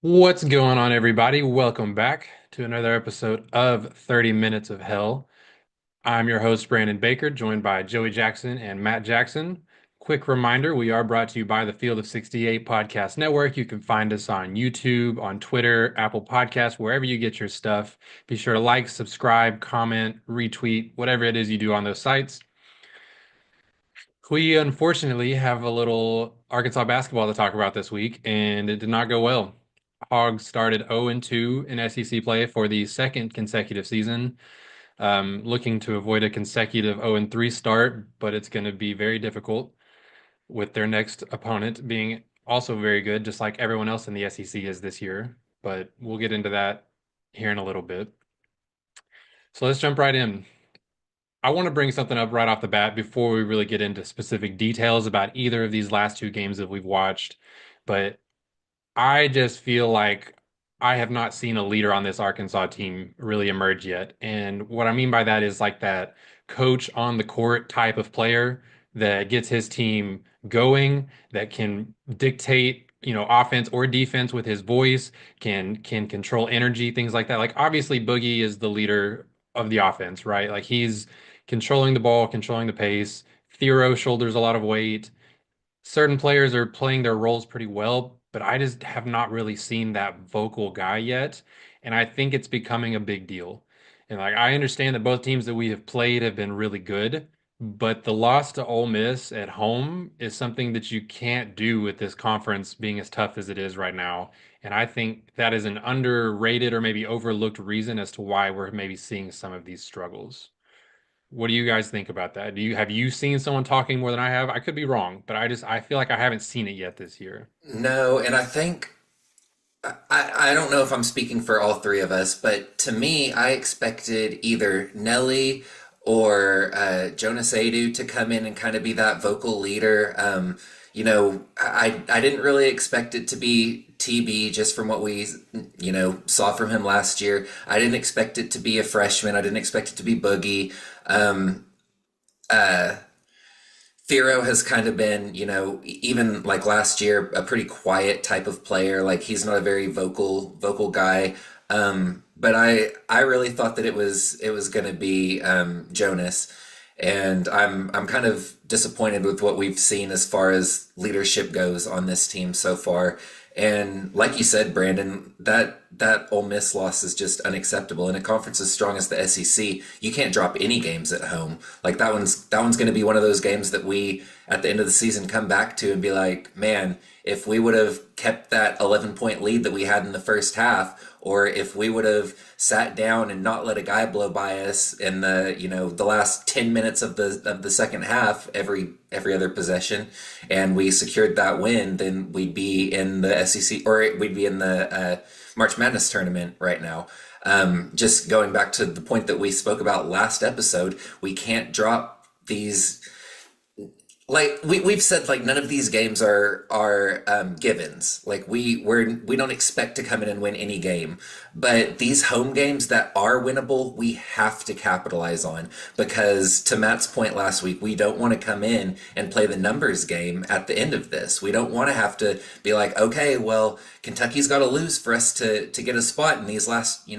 What's going on, everybody? Welcome back to another episode of 30 Minutes of Hell. I'm your host, Brandon Baker, joined by Joey Jackson and Matt Jackson. Quick reminder, we are brought to you by the Field of 68 Podcast Network. You can find us on YouTube, on Twitter, Apple Podcasts, wherever you get your stuff. Be sure to like, subscribe, comment, retweet, whatever it is you do on those sites. We unfortunately have a little Arkansas basketball to talk about this week, and it did not go well. Hogs started 0-2 in SEC play for the second consecutive season, looking to avoid a consecutive 0-3 start, but it's going to be very difficult with their next opponent being also very good, just like everyone else in the SEC is this year. But we'll get into that here in a little bit. So let's jump right in. I want to bring something up right off the bat before we really get into specific details about either of these last two games that we've watched. But I just feel like I have not seen a leader on this Arkansas team really emerge yet. And what I mean by that is like that coach on the court type of player that gets his team going, that can dictate, offense or defense with his voice, can control energy, things like that. Like obviously Boogie is the leader of the offense, right? Like he's controlling the ball, controlling the pace. Thero shoulders a lot of weight. Certain players are playing their roles pretty well, but I just have not really seen that vocal guy yet. And I think it's becoming a big deal. And like I understand that both teams that we have played have been really good, but the loss to Ole Miss at home is something that you can't do with this conference being as tough as it is right now. And I think that is an underrated or maybe overlooked reason as to why we're maybe seeing some of these struggles. What do you guys think about that? Have you seen someone talking more than I have? I could be wrong, but I feel like I haven't seen it yet this year. No, and I think I don't know if I'm speaking for all three of us, but to me, I expected either Nelly or Jonas Adu to come in and kind of be that vocal leader. I didn't really expect it to be TB just from what we saw from him last year. I didn't expect it to be a freshman. I didn't expect it to be Boogie. Um, uh, Thero has kind of been, even like last year, a pretty quiet type of player. Like he's not a very vocal guy. But I really thought that it was going to be Jonas, and I'm kind of disappointed with what we've seen as far as leadership goes on this team so far. And like you said, Brandon, that Ole Miss loss is just unacceptable. In a conference as strong as the SEC, you can't drop any games at home. Like that one's going to be one of those games that we at the end of the season come back to and be like, man, if we would have kept that 11-point lead that we had in the first half, or if we would have sat down and not let a guy blow by us in the last 10 minutes of the second half every other possession, and we secured that win, then we'd be in the SEC, or we'd be in the March Madness tournament right now. Just going back to the point that we spoke about last episode, we can't drop these. Like we've said, like none of these games are givens. Like we don't expect to come in and win any game, but these home games that are winnable, we have to capitalize on, because to Matt's point last week, we don't want to come in and play the numbers game at the end of this. We don't want to have to be like, okay, well, Kentucky's got to lose for us to get a spot in these last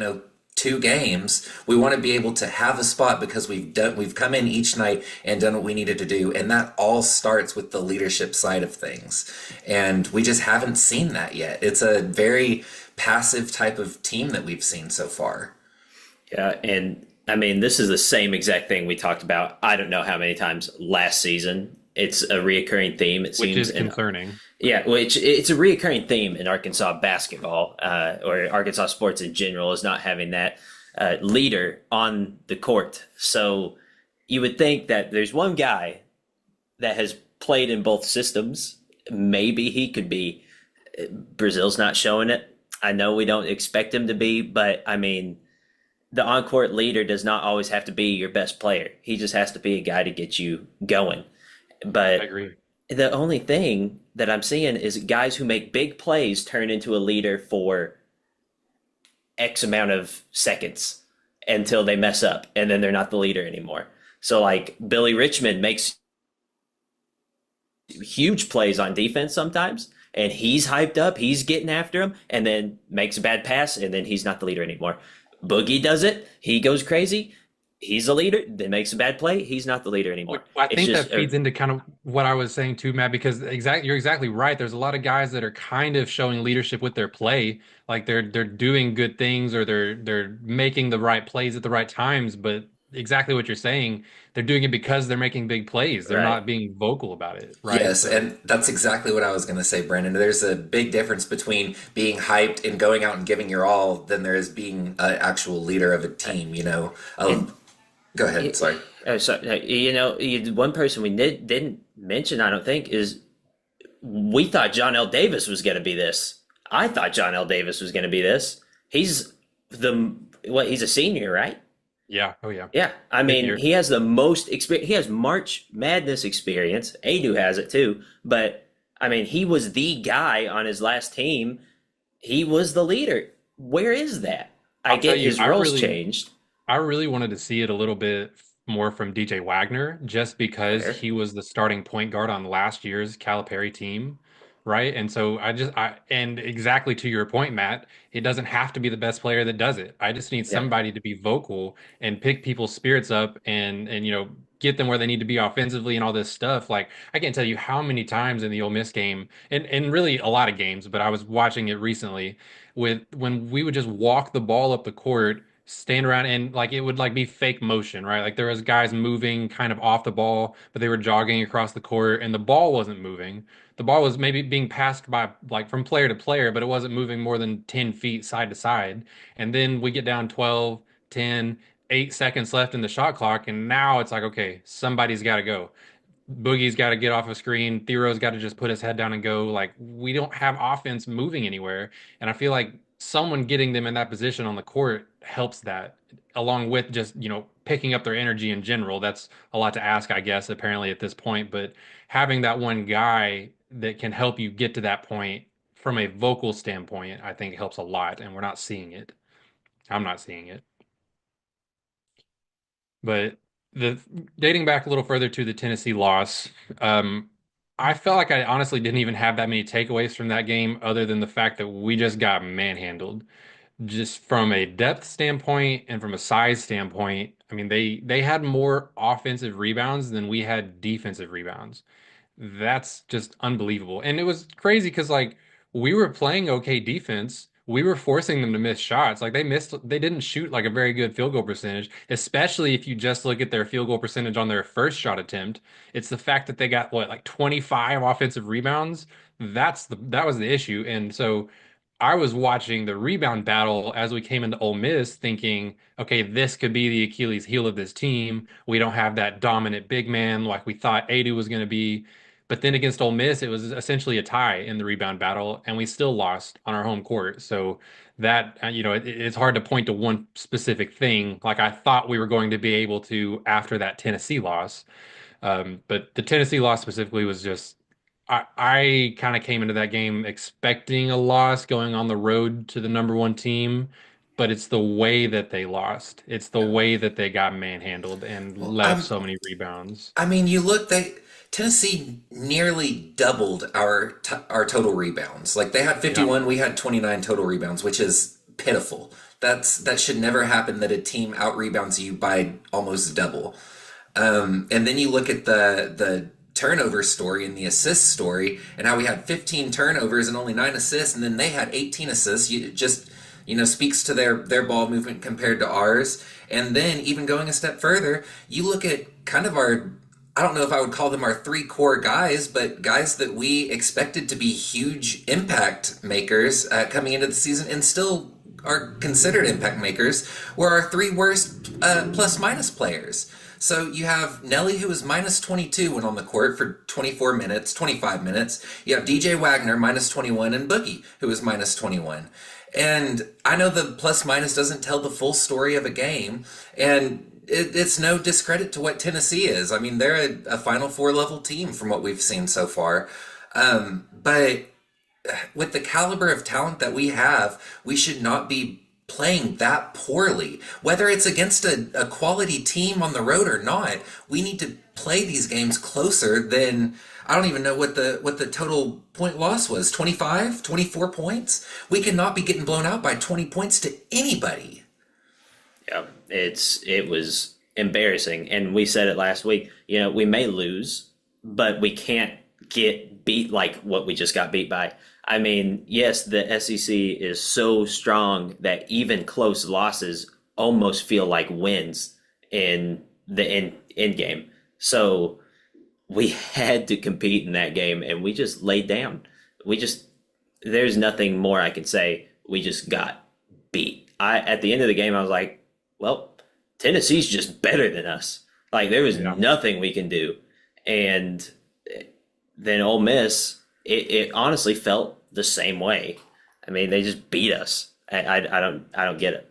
two games. We want to be able to have a spot because we've come in each night and done what we needed to do, and that all starts with the leadership side of things, and we just haven't seen that yet. It's a very passive type of team that we've seen so far. Yeah, and I mean, this is the same exact thing we talked about. I don't know how many times last season. It's a reoccurring theme. It Which seems is concerning. yeah, which it's a reoccurring theme in Arkansas basketball, or Arkansas sports in general, is not having that leader on the court. So you would think that there's one guy that has played in both systems. Maybe he could be. Brazil's not showing it. I know we don't expect him to be, but I mean, the on-court leader does not always have to be your best player. He just has to be a guy to get you going. I But agree. the only thing that I'm seeing is guys who make big plays turn into a leader for X amount of seconds until they mess up, and then they're not the leader anymore. So like Billy Richmond makes huge plays on defense sometimes, and he's hyped up, he's getting after him, and then makes a bad pass, and then he's not the leader anymore. Boogie does it, he goes crazy, he's a leader, then makes a bad play, he's not the leader Well, anymore. I It's think just that feeds into kind of what I was saying too, Matt, because you're exactly right. There's a lot of guys that are kind of showing leadership with their play, like they're doing good things or they're making the right plays at the right times, but exactly what you're saying, they're doing it because they're making big plays. They're right. not being vocal about it, right? Yes, So and that's exactly what I was going to say, Brandon. There's a big difference between being hyped and going out and giving your all than there is being an actual leader of a team, you know. And Go ahead, sorry. one person we didn't mention, I don't think, is we thought John L. Davis was going to be this. I thought John L. Davis was going to be this. He's the he's a senior, right? yeah, oh yeah, Yeah, I fifth mean, year. he has the most experience. He has March Madness experience. Adu has it too, but I mean, he was the guy on his last team. He was the leader. Where is that? I I'll tell get you, his roles changed. I really wanted to see it a little bit more from DJ Wagner just because Fair. he was the starting point guard on last year's Calipari team, right? And so and exactly to your point, Matt, it doesn't have to be the best player that does it. I just need Yeah, somebody to be vocal and pick people's spirits up and get them where they need to be offensively and all this stuff. Like I can't tell you how many times in the Ole Miss game and really a lot of games, but I was watching it recently with when we would just walk the ball up the court, stand around and like it would like be fake motion, right? Like there was guys moving kind of off the ball, but they were jogging across the court and the ball wasn't moving. The ball was maybe being passed by like from player to player, but it wasn't moving more than 10 feet side to side. And then we get down 12, 10, 8 seconds left in the shot clock, and now it's like, okay, somebody's got to go. Boogie's got to get off a screen. Thero's got to just put his head down and go. Like we don't have offense moving anywhere, and I feel like someone getting them in that position on the court helps that, along with just picking up their energy in general. That's a lot to ask, I guess, apparently at this point. But having that one guy that can help you get to that point from a vocal standpoint, I think helps a lot, and we're not seeing it. I'm not seeing it. But the dating back a little further to the Tennessee loss, um, I felt like I honestly didn't even have that many takeaways from that game, other than the fact that we just got manhandled. Just from a depth standpoint and from a size standpoint, I mean they had more offensive rebounds than we had defensive rebounds. That's just unbelievable. And it was crazy because like we were playing okay defense. We were forcing them to miss shots. Like they didn't shoot like a very good field goal percentage, especially if you just look at their field goal percentage on their first shot attempt. It's the fact that they got what, like 25 offensive rebounds. That was the issue. And so I was watching the rebound battle as we came into Ole Miss thinking, okay, this could be the Achilles heel of this team. We don't have that dominant big man like we thought Adu was going to be. But then against Ole Miss, it was essentially a tie in the rebound battle, and we still lost on our home court. So that, it's hard to point to one specific thing like I thought we were going to be able to after that Tennessee loss. But the Tennessee loss specifically was just, I kind of came into that game expecting a loss going on the road to the number one team, but it's the way that they lost. It's the way that they got manhandled and Well, let up so many rebounds. I mean, you look, they Tennessee nearly doubled our total rebounds. Like they had Yeah. 51, we had 29 total rebounds, which is pitiful. That should never happen that a team out rebounds you by almost double. And then you look at the turnover story and the assist story and how we had 15 turnovers and only 9 assists, and then they had 18 assists. You just speaks to their ball movement compared to ours. And then even going a step further, you look at kind of our, I don't know if I would call them our three core guys, but guys that we expected to be huge impact makers coming into the season and still are considered impact makers, were our three worst plus minus players. So you have Nelly, who was minus 22 when on the court for 24 minutes, 25 minutes. You have DJ Wagner, minus 21, and Boogie, who was minus 21. And I know the plus minus doesn't tell the full story of a game, and it's no discredit to what Tennessee is. I mean, they're a Final Four level team from what we've seen so far. But with the caliber of talent that we have, we should not be playing that poorly. Whether it's against a quality team on the road or not, we need to play these games closer than I don't even know what the total point loss was. 25, 24 points? We cannot be getting blown out by 20 points to anybody. Yeah, it was embarrassing, and we said it last week. You know, we may lose, but we can't get beat like what we just got beat by. I mean, yes, the SEC is so strong that even close losses almost feel like wins in the end game. So we had to compete in that game, and we just laid down. We just there's nothing more I can say. We just got beat. I At the end of the game, I was like, well, Tennessee's just better than us. Like there was nothing we can do, and then Ole Miss, it honestly felt the same way. I mean, they just beat us. I don't get it.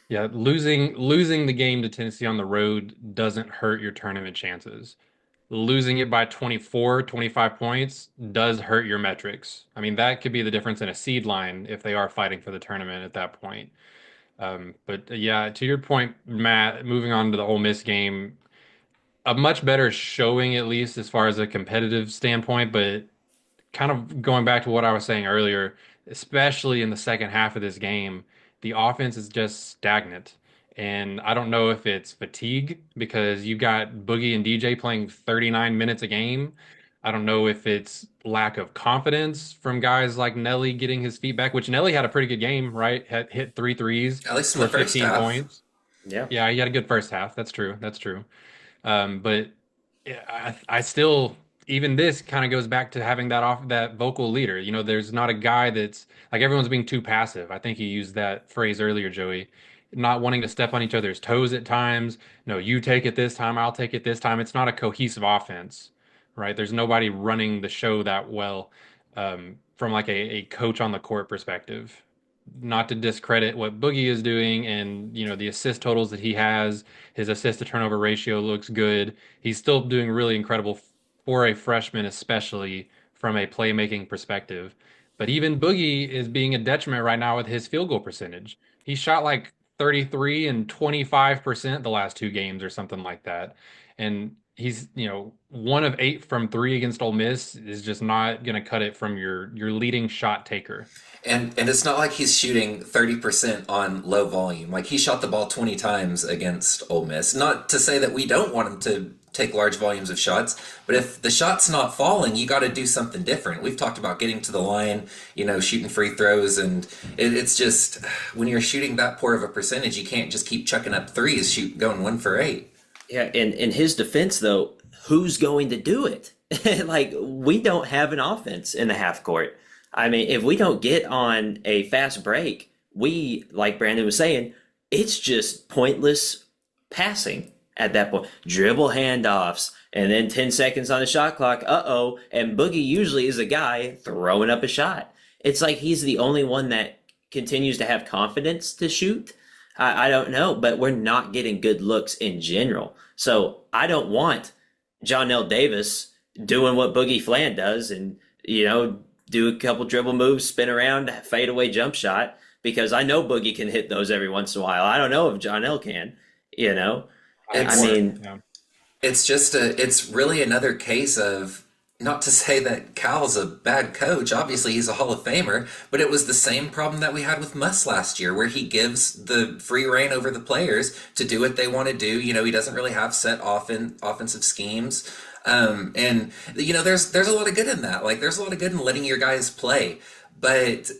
Yeah, losing the game to Tennessee on the road doesn't hurt your tournament chances. Losing it by 24, 25 points does hurt your metrics. I mean, that could be the difference in a seed line if they are fighting for the tournament at that point. But yeah, to your point, Matt, moving on to the Ole Miss game, a much better showing at least as far as a competitive standpoint, but kind of going back to what I was saying earlier, especially in the second half of this game, the offense is just stagnant. And I don't know if it's fatigue because you got Boogie and DJ playing 39 minutes a game. I don't know if it's lack of confidence from guys like Nelly getting his feet back, which Nelly had a pretty good game, right? Had hit three threes At least in the for first 15 half. points. Yeah. Yeah, he had a good first half. That's true. That's true. But yeah, I still even this kind of goes back to having that vocal leader. You know, there's not a guy that's like everyone's being too passive. I think you used that phrase earlier, Joey. Not wanting to step on each other's toes at times. No, you take it this time, I'll take it this time. It's not a cohesive offense, right? There's nobody running the show that well from like a coach on the court perspective. Not to discredit what Boogie is doing and the assist totals that he has, his assist to turnover ratio looks good. He's still doing really incredible for a freshman, especially from a playmaking perspective. But even Boogie is being a detriment right now with his field goal percentage. He shot like 33 and 25% the last two games or something like that. And he's, one of eight from three against Ole Miss is just not going to cut it from your leading shot taker. And it's not like he's shooting 30% on low volume. Like he shot the ball 20 times against Ole Miss. Not to say that we don't want him to take large volumes of shots, but if the shot's not falling, you got to do something different. We've talked about getting to the line, shooting free throws, and it's just when you're shooting that poor of a percentage, you can't just keep chucking up threes, going 1 for 8. Yeah, in his defense though, who's going to do it? Like we don't have an offense in the half court. I mean, if we don't get on a fast break, we, like Brandon was saying, it's just pointless passing at that point. Dribble handoffs, and then 10 seconds on the shot clock. Uh-oh. And Boogie usually is a guy throwing up a shot. It's like he's the only one that continues to have confidence to shoot. I don't know, but we're not getting good looks in general. So I don't want John L. Davis doing what Boogie Flan does and, do a couple dribble moves, spin around, fade away jump shot, because I know Boogie can hit those every once in a while. I don't know if John L can, I mean, Yeah. It's really another case of, not to say that Cal's a bad coach. Obviously, he's a Hall of Famer, but it was the same problem that we had with Muss last year, where he gives the free reign over the players to do what they want to do. He doesn't really have set offensive schemes. And there's a lot of good in that. Like there's a lot of good in letting your guys play. But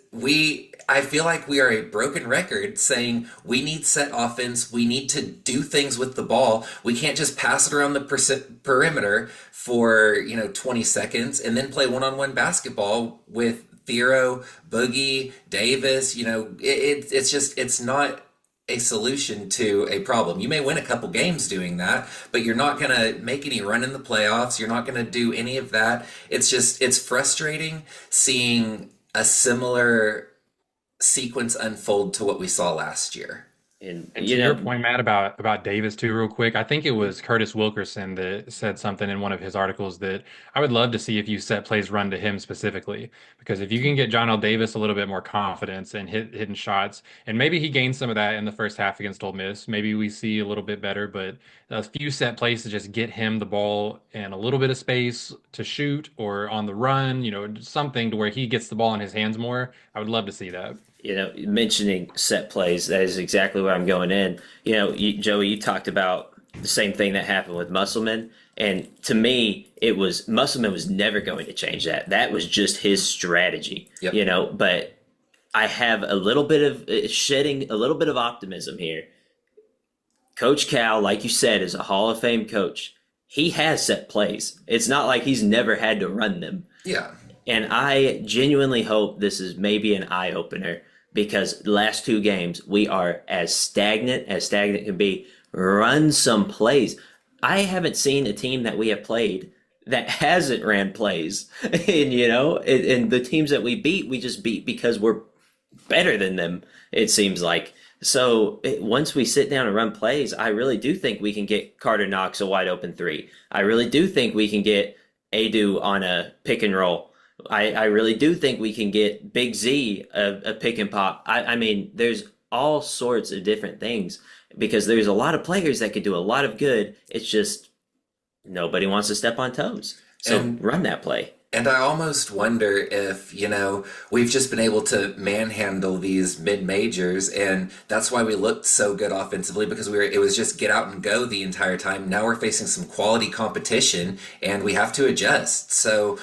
I feel like we are a broken record saying we need set offense. We need to do things with the ball. We can't just pass it around the perimeter for, 20 seconds and then play one-on-one basketball with Thero, Boogie, Davis. It's not a solution to a problem. You may win a couple games doing that, but you're not going to make any run in the playoffs. You're not going to do any of that. It's frustrating seeing a similar sequence unfold to what we saw last year. And And to your point, Matt, about Davis too, real quick, I think it was Curtis Wilkerson that said something in one of his articles that I would love to see if you set plays run to him specifically, because if you can get John L. Davis a little bit more confidence and hitting shots, and maybe he gained some of that in the first half against Ole Miss, maybe we see a little bit better, but a few set plays to just get him the ball and a little bit of space to shoot or on the run, something to where he gets the ball in his hands more. I would love to see that. Mentioning set plays, that is exactly where I'm going in. Joey, you talked about the same thing that happened with Musselman. And to me, it was Musselman was never going to change that. That was just his strategy, Yep. But I have a little bit of shedding a little bit of optimism here. Coach Cal, like you said, is a Hall of Fame coach. He has set plays. It's not like he's never had to run them. Yeah. And I genuinely hope this is maybe an eye opener because the last two games we are as stagnant can be. Run some plays. I haven't seen a team that we have played that hasn't ran plays. And the teams that we beat, we just beat because we're better than them, it seems like. So once we sit down and run plays, I really do think we can get Carter Knox a wide open three. I really do think we can get Adu on a pick and roll. I really do think we can get Big Z a pick and pop. I mean, there's all sorts of different things because there's a lot of players that could do a lot of good. It's just nobody wants to step on toes. So run that play. And I almost wonder if, we've just been able to manhandle these mid-majors, and that's why we looked so good offensively because it was just get out and go the entire time. Now we're facing some quality competition, and we have to adjust. So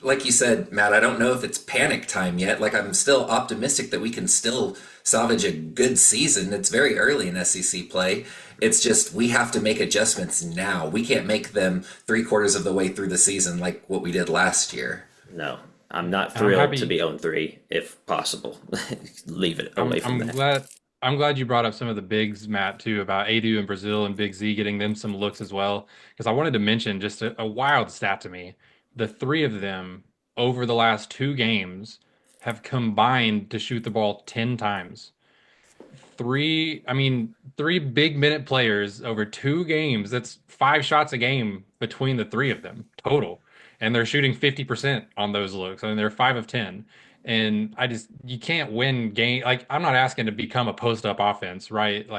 like you said, Matt, I don't know if it's panic time yet. Like, I'm still optimistic that we can still salvage a good season. It's very early in SEC play. It's just we have to make adjustments now. We can't make them 3/4 of the way through the season like what we did last year. No, I'm not thrilled to be 0-3 if possible. Leave it away from that. I'm glad you brought up some of the bigs, Matt, too, about Adu and Brazil and Big Z getting them some looks as well. Because I wanted to mention just a wild stat to me. The three of them over the last two games have combined to shoot the ball 10 times. Three big minute players over two games. That's 5 shots a game between the three of them total. And they're shooting 50% on those looks. I mean, they're 5 of 10. And you can't win game. Like, I'm not asking to become a post up offense, right?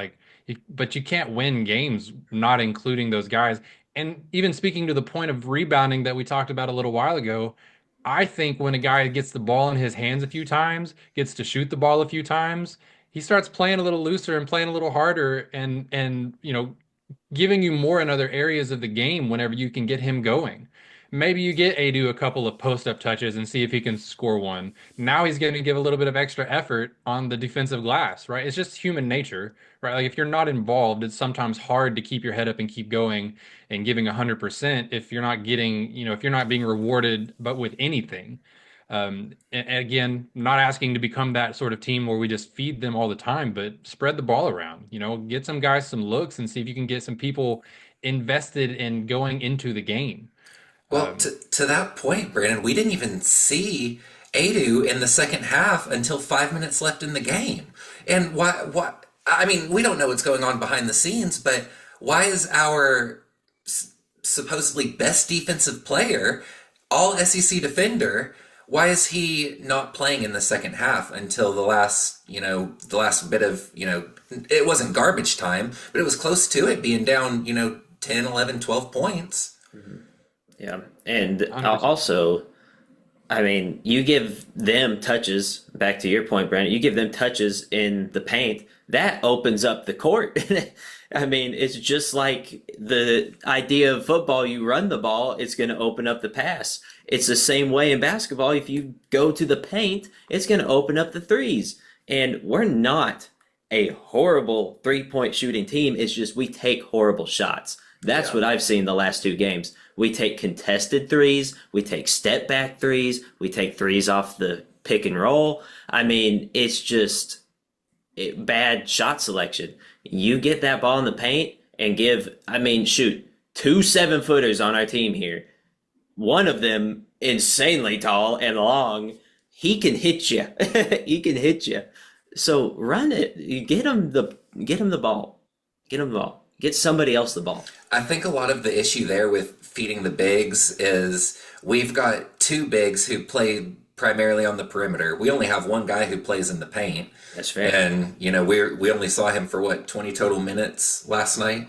But you can't win games not including those guys. And even speaking to the point of rebounding that we talked about a little while ago, I think when a guy gets the ball in his hands a few times, gets to shoot the ball a few times, he starts playing a little looser and playing a little harder and giving you more in other areas of the game whenever you can get him going. Maybe you get Adu a couple of post-up touches and see if he can score one. Now he's going to give a little bit of extra effort on the defensive glass, right? It's just human nature, right? Like if you're not involved, it's sometimes hard to keep your head up and keep going and giving 100% if you're not getting, if you're not being rewarded, but with anything. And again, not asking to become that sort of team where we just feed them all the time, but spread the ball around, get some guys some looks and see if you can get some people invested in going into the game. Well, to that point, Brandon, we didn't even see Adu in the second half until 5 minutes left in the game. And why? I mean, we don't know what's going on behind the scenes, but why is our supposedly best defensive player, all SEC defender, why is he not playing in the second half until the last bit of, it wasn't garbage time, but it was close to it being down, 10, 11, 12 points. Mm-hmm. Yeah. And also, I mean, you give them touches, back to your point, Brandon, you give them touches in the paint, that opens up the court. I mean, it's just like the idea of football. You run the ball, it's going to open up the pass. It's the same way in basketball. If you go to the paint, it's going to open up the threes. And we're not a horrible three-point shooting team. It's just we take horrible shots. That's what I've seen the last two games. We take contested threes. We take step-back threes. We take threes off the pick and roll. I mean, it's just bad shot selection. You get that ball in the paint and shoot, 2 7-footers on our team here. One of them insanely tall and long. He can hit you. He can hit you. So run it. You get him the ball. Get him the ball. Get somebody else the ball. I think a lot of the issue there with feeding the bigs is we've got two bigs who play primarily on the perimeter. We only have one guy who plays in the paint. That's fair. And, we only saw him for what, 20 total minutes last night?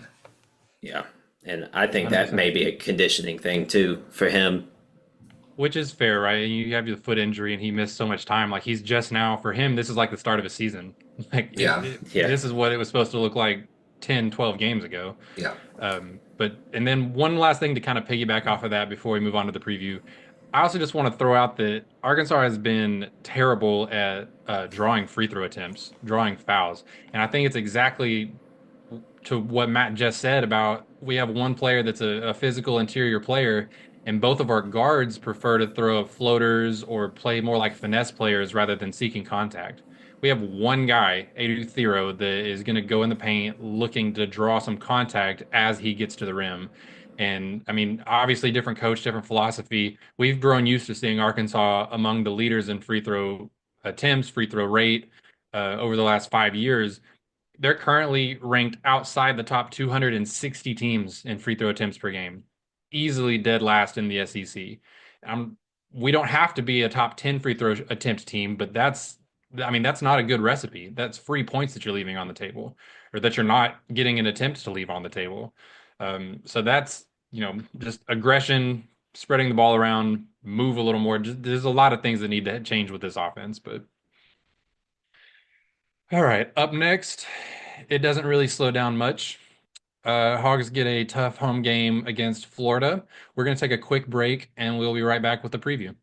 Yeah. And I think that 100%. may be a conditioning thing too for him. Which is fair, right? And you have your foot injury and he missed so much time. Like he's just now, for him, this is like the start of a season. Like Yeah. Yeah. this is what it was supposed to look like 10, 12 games ago. Yeah. And then one last thing to kind of piggyback off of that before we move on to the preview. I also just want to throw out that Arkansas has been terrible at drawing free throw attempts, drawing fouls. And I think it's exactly to what Matt just said about we have one player that's a physical interior player, and both of our guards prefer to throw floaters or play more like finesse players rather than seeking contact. We have one guy, Adu Thero, that is going to go in the paint looking to draw some contact as he gets to the rim. And I mean, obviously, different coach, different philosophy. We've grown used to seeing Arkansas among the leaders in free throw attempts, free throw rate over the last 5 years. They're currently ranked outside the top 260 teams in free throw attempts per game, easily dead last in the SEC. Um, we don't have to be a top 10 free throw attempt team, but I mean, that's not a good recipe. That's free points that you're leaving on the table, or that you're not getting an attempt to leave on the table. So that's, just aggression, spreading the ball around, move a little more. There's a lot of things that need to change with this offense, but all right, up next, it doesn't really slow down much. Hogs get a tough home game against Florida. We're going to take a quick break and we'll be right back with the preview.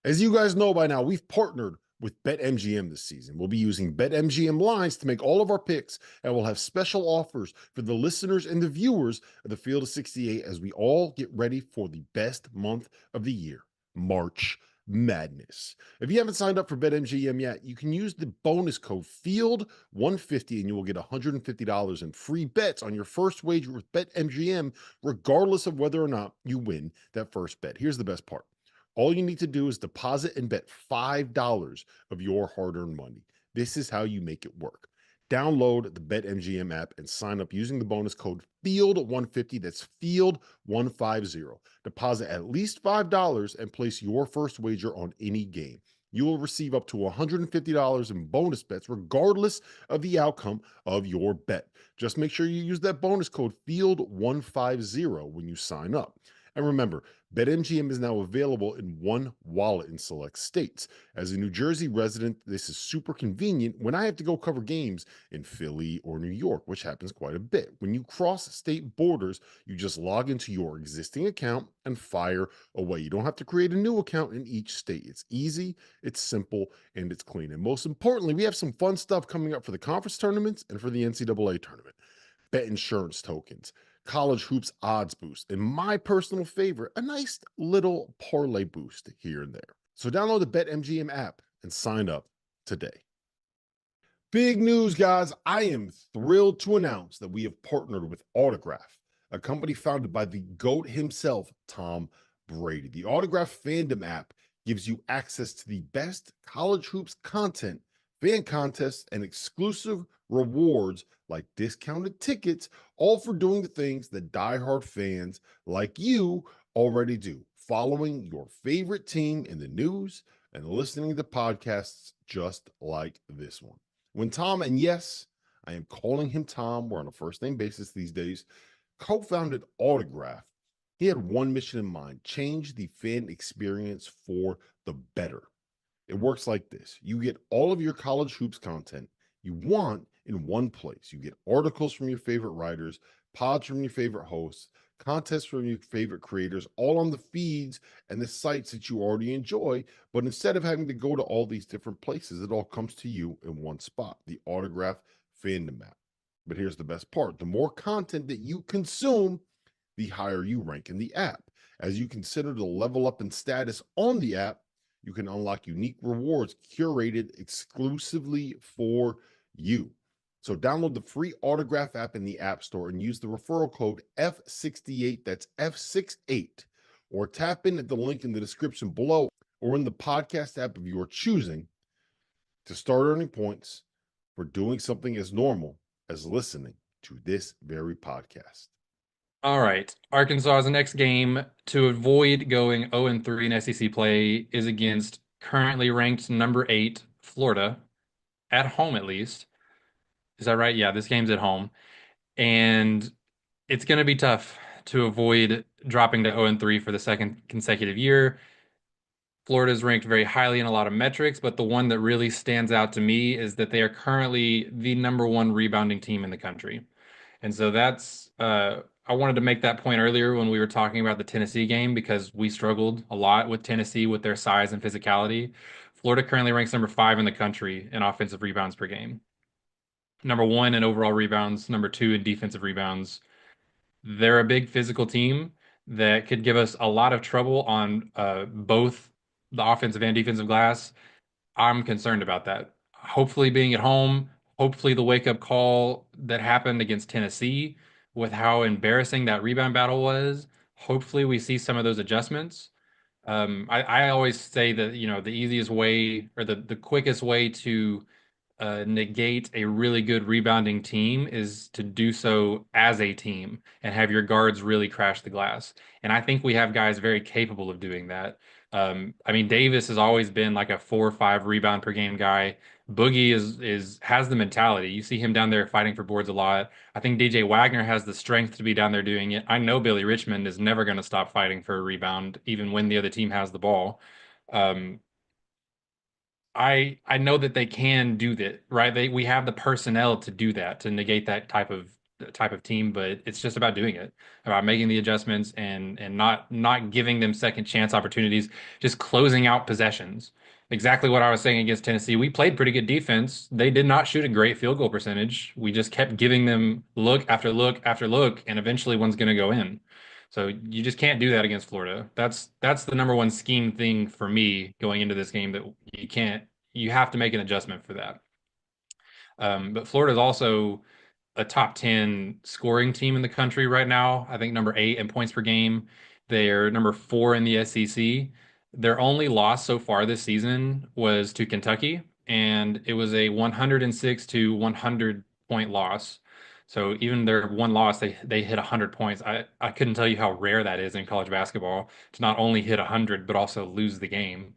As you guys know by now, we've partnered with BetMGM this season. We'll be using BetMGM lines to make all of our picks, and we'll have special offers for the listeners and the viewers of the Field of 68 as we all get ready for the best month of the year, March Madness. If you haven't signed up for BetMGM yet, you can use the bonus code FIELD150 and you will get $150 in free bets on your first wager with BetMGM, regardless of whether or not you win that first bet. Here's the best part. All you need to do is deposit and bet $5 of your hard-earned money. This is how you make it work. Download the BetMGM app and sign up using the bonus code FIELD150. That's FIELD150. Deposit at least $5 and place your first wager on any game. You will receive up to $150 in bonus bets, regardless of the outcome of your bet. Just make sure you use that bonus code FIELD150 when you sign up. And remember, BetMGM is now available in one wallet in select states. As a New Jersey resident, this is super convenient when I have to go cover games in Philly or New York, which happens quite a bit. When you cross state borders, you just log into your existing account and fire away. You don't have to create a new account in each state. It's easy, it's simple, and it's clean. And most importantly, we have some fun stuff coming up for the conference tournaments and for the NCAA tournament. Bet insurance tokens, college hoops odds boost, and my personal favorite, a nice little parlay boost here and there. So download the BetMGM app and sign up today. Big news, guys. I am thrilled to announce that we have partnered with Autograph, a company founded by the GOAT himself, Tom Brady. The Autograph fandom app gives you access to the best college hoops content, fan contests, and exclusive rewards like discounted tickets, all for doing the things that diehard fans like you already do, following your favorite team in the news and listening to podcasts just like this one. When Tom, and yes, I am calling him Tom, we're on a first name basis these days, co-founded Autograph, he had one mission in mind: change the fan experience for the better. It works like this. You get all of your college hoops content you want in one place. You get articles from your favorite writers, pods from your favorite hosts, contests from your favorite creators, all on the feeds and the sites that you already enjoy. But instead of having to go to all these different places, it all comes to you in one spot, the Autograph fandom app. But here's the best part. The more content that you consume, the higher you rank in the app. As you consider the level up in status on the app, you can unlock unique rewards curated exclusively for you. So download the free Autograph app in the App Store and use the referral code F68, that's F68, or tap in at the link in the description below or in the podcast app of your choosing to start earning points for doing something as normal as listening to this very podcast. All right. Arkansas's next game to avoid going 0-3 in SEC play is against currently ranked number 8, Florida, at home at least. Is that right? Yeah, this game's at home. And it's going to be tough to avoid dropping to 0-3 for the second consecutive year. Florida is ranked very highly in a lot of metrics, but the one that really stands out to me is that they are currently the number 1 rebounding team in the country. And so I wanted to make that point earlier when we were talking about the Tennessee game because we struggled a lot with Tennessee with their size and physicality. Florida currently ranks number 5 in the country in offensive rebounds per game, number 1 in overall rebounds, number 2 in defensive rebounds. They're a big physical team that could give us a lot of trouble on both the offensive and defensive glass. I'm concerned about that. Hopefully, being at home, hopefully, the wake up call that happened against Tennessee with how embarrassing that rebound battle was, hopefully, we see some of those adjustments. I always say that, the easiest way or the quickest way to negate a really good rebounding team is to do so as a team and have your guards really crash the glass. And I think we have guys very capable of doing that. I mean, Davis has always been like a 4 or 5 rebound per game guy. Boogie is has the mentality. You see him down there fighting for boards a lot. I think DJ Wagner has the strength to be down there doing it. I know Billy Richmond is never going to stop fighting for a rebound, even when the other team has the ball. Um, I know that they can do that, right? We have the personnel to do that, to negate that type of team, but it's just about doing it, about making the adjustments and not giving them second chance opportunities, just closing out possessions. Exactly what I was saying against Tennessee. We played pretty good defense. They did not shoot a great field goal percentage. We just kept giving them look after look after look, and eventually one's going to go in. So you just can't do that against Florida. That's the number one scheme thing for me going into this game that you have to make an adjustment for that. But Florida is also a top 10 scoring team in the country right now. I think number 8 in points per game. They're number 4 in the SEC. Their only loss so far this season was to Kentucky, and it was a 106 to 100 point loss. So even their one loss, they hit 100 points. I couldn't tell you how rare that is in college basketball to not only hit 100 but also lose the game.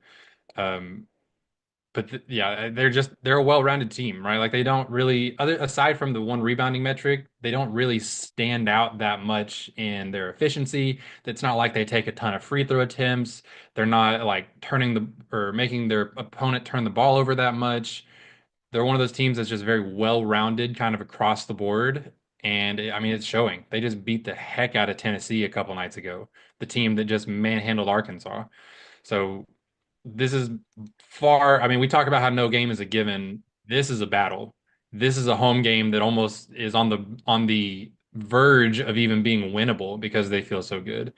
Um, yeah, they're a well-rounded team, right? Like they don't really other aside from the one rebounding metric, they don't really stand out that much in their efficiency. It's not like they take a ton of free throw attempts. They're not like turning the or making their opponent turn the ball over that much. They're one of those teams that's just very well-rounded kind of across the board. And I mean, it's showing. They just beat the heck out of Tennessee a couple nights ago, the team that just manhandled Arkansas. So this is far. I mean, we talk about how no game is a given. This is a battle. This is a home game that almost is on the verge of even being winnable because they feel so good.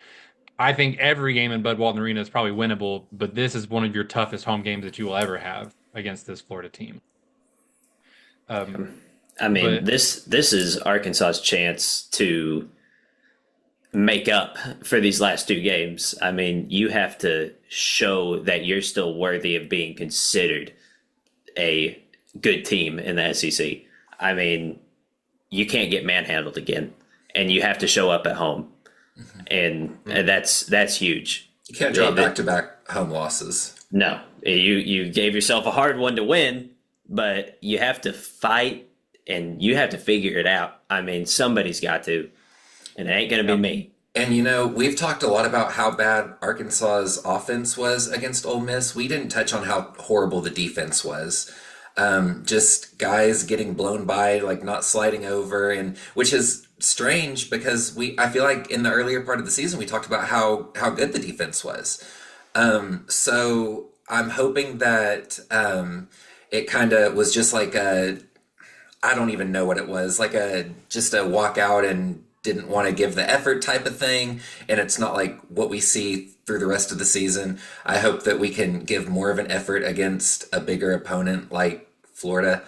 I think every game in Bud Walton Arena is probably winnable, but this is one of your toughest home games that you will ever have against this Florida team. I mean, But this is Arkansas's chance to make up for these last 2 games. I mean, you have to show that you're still worthy of being considered a good team in the SEC. I mean, you can't get manhandled again, and you have to show up at home, and that's huge. You can't draw back-to-back home losses. No, you gave yourself a hard one to win, but you have to fight and you have to figure it out. I mean, somebody's got to, and it ain't going to be me. And we've talked a lot about how bad Arkansas's offense was against Ole Miss. We didn't touch on how horrible the defense was. Just guys getting blown by, like not sliding over, and which is strange because I feel like in the earlier part of the season we talked about how good the defense was. So I'm hoping that it kind of was just like I don't even know what it was, like just a walkout and didn't want to give the effort type of thing, and it's not like what we see through the rest of the season. I hope that we can give more of an effort against a bigger opponent like Florida,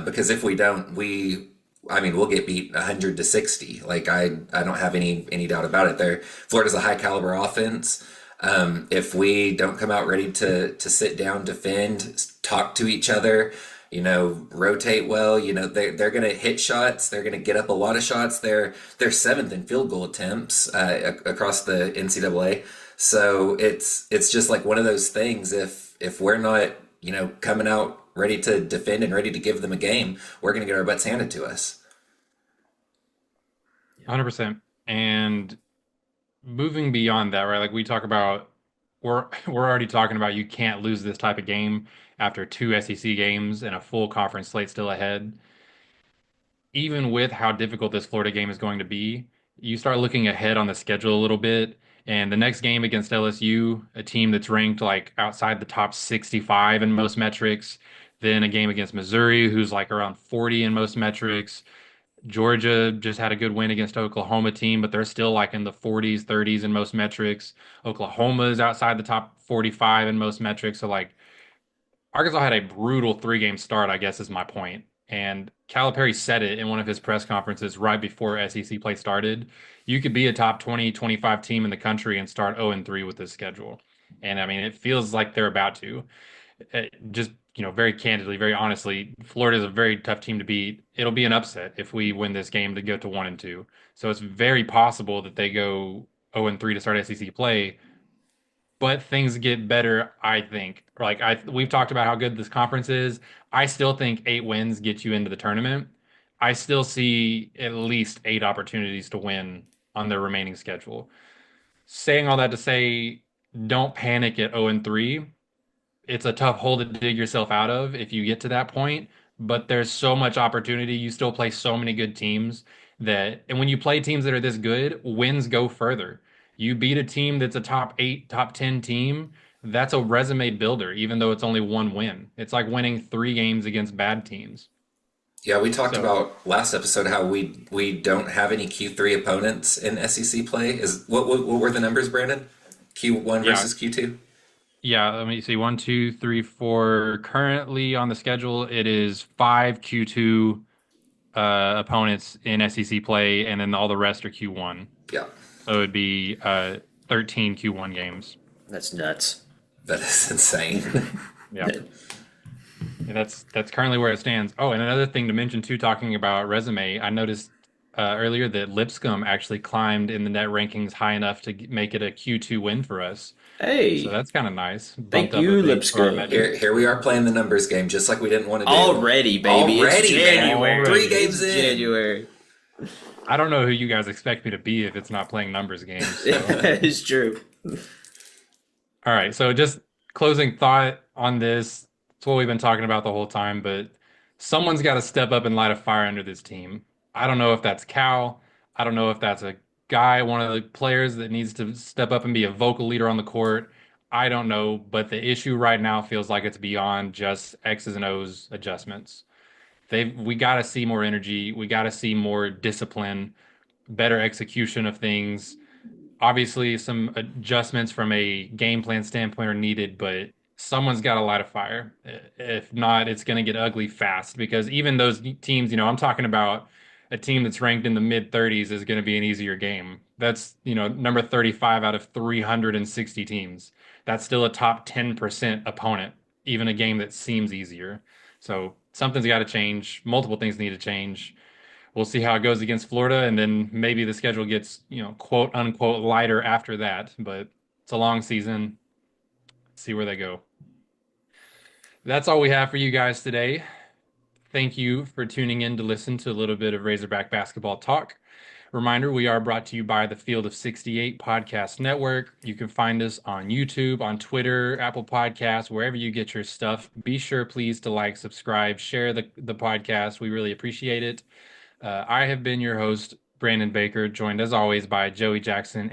because if we don't, we'll get beat 100-60. Like I don't have any doubt about it. Florida's a high caliber offense. If we don't come out ready to sit down, defend, talk to each other, rotate well. They're going to hit shots. They're going to get up a lot of shots. They're seventh in field goal attempts across the NCAA. So it's just like one of those things. If we're not coming out ready to defend and ready to give them a game, we're going to get our butts handed to us. 100%. And moving beyond that, right? Like we talk about, we're already talking about you can't lose this type of game after two SEC games and a full conference slate still ahead. Even with how difficult this Florida game is going to be, you start looking ahead on the schedule a little bit. And the next game against LSU, a team that's ranked like outside the top 65 in most metrics, then a game against Missouri, who's like around 40 in most metrics. Georgia just had a good win against Oklahoma team, but they're still like in the 40s, 30s in most metrics. Oklahoma is outside the top 45 in most metrics. So like Arkansas had a brutal three-game start, I guess is my point. And Calipari said it in one of his press conferences right before SEC play started. You could be a top 20, 25 team in the country and start 0-3 with this schedule. And I mean, it feels like they're about to. Just, very candidly, very honestly, Florida is a very tough team to beat. It'll be an upset if we win this game to go to 1-2. So it's very possible that they go 0-3 to start SEC play, but things get better, I think. Like we've talked about how good this conference is. I still think 8 wins get you into the tournament. I still see at least 8 opportunities to win on their remaining schedule. Saying all that to say, don't panic at 0-3. It's a tough hole to dig yourself out of if you get to that point, but there's so much opportunity. You still play so many good teams and when you play teams that are this good, wins go further. You beat a team that's a top 8, top 10 team, that's a resume builder, even though it's only 1 win. It's like winning 3 games against bad teams. Yeah, we talked So, about last episode how we don't have any Q3 opponents in SEC play. Is what were the numbers, Brandon? Q1 yeah, versus Q2? yeah, let me see. One, two, three, four. Currently on the schedule, it is five Q2 opponents in SEC play, and then all the rest are Q1. Yeah, So it would be 13 Q1 games. That's nuts. that is insane. Yeah. And that's currently where it stands. Oh, and another thing to mention too, talking about resume, I noticed earlier that Lipscomb actually climbed in the net rankings high enough to make it a Q2 win for us. So Hey, that's kind of nice. Bumped thank up a you, bit for our Lipscomb. Here, metrics. here we are playing the numbers game, just like we didn't want to do. Already, baby. It's Already, baby. January. Already. 3 games It's in. January. I don't know who you guys expect me to be if it's not playing numbers games. So. It's true. All right, so just closing thought on this. It's what we've been talking about the whole time, but someone's got to step up and light a fire under this team. I don't know if that's Cal. I don't know if that's a guy, one of the players that needs to step up and be a vocal leader on the court. I don't know, but the issue right now feels like it's beyond just X's and O's adjustments. We got to see more energy. We got to see more discipline, better execution of things. Obviously some adjustments from a game plan standpoint are needed, but someone's got to light a fire. If not, it's going to get ugly fast because even those teams, I'm talking about a team that's ranked in the mid 30s is going to be an easier game. That's, number 35 out of 360 teams. That's still a top 10% opponent, even a game that seems easier. So something's got to change. Multiple things need to change. We'll see how it goes against Florida, and then maybe the schedule gets, quote unquote lighter after that. But it's a long season. See where they go. That's all we have for you guys today. Thank you for tuning in to listen to a little bit of Razorback basketball talk. Reminder, we are brought to you by the Field of 68 Podcast Network. You can find us on YouTube, on Twitter, Apple Podcasts, wherever you get your stuff. Be sure, please, to like, subscribe, share the podcast. We really appreciate it. I have been your host, Brandon Baker, joined as always by Joey Jackson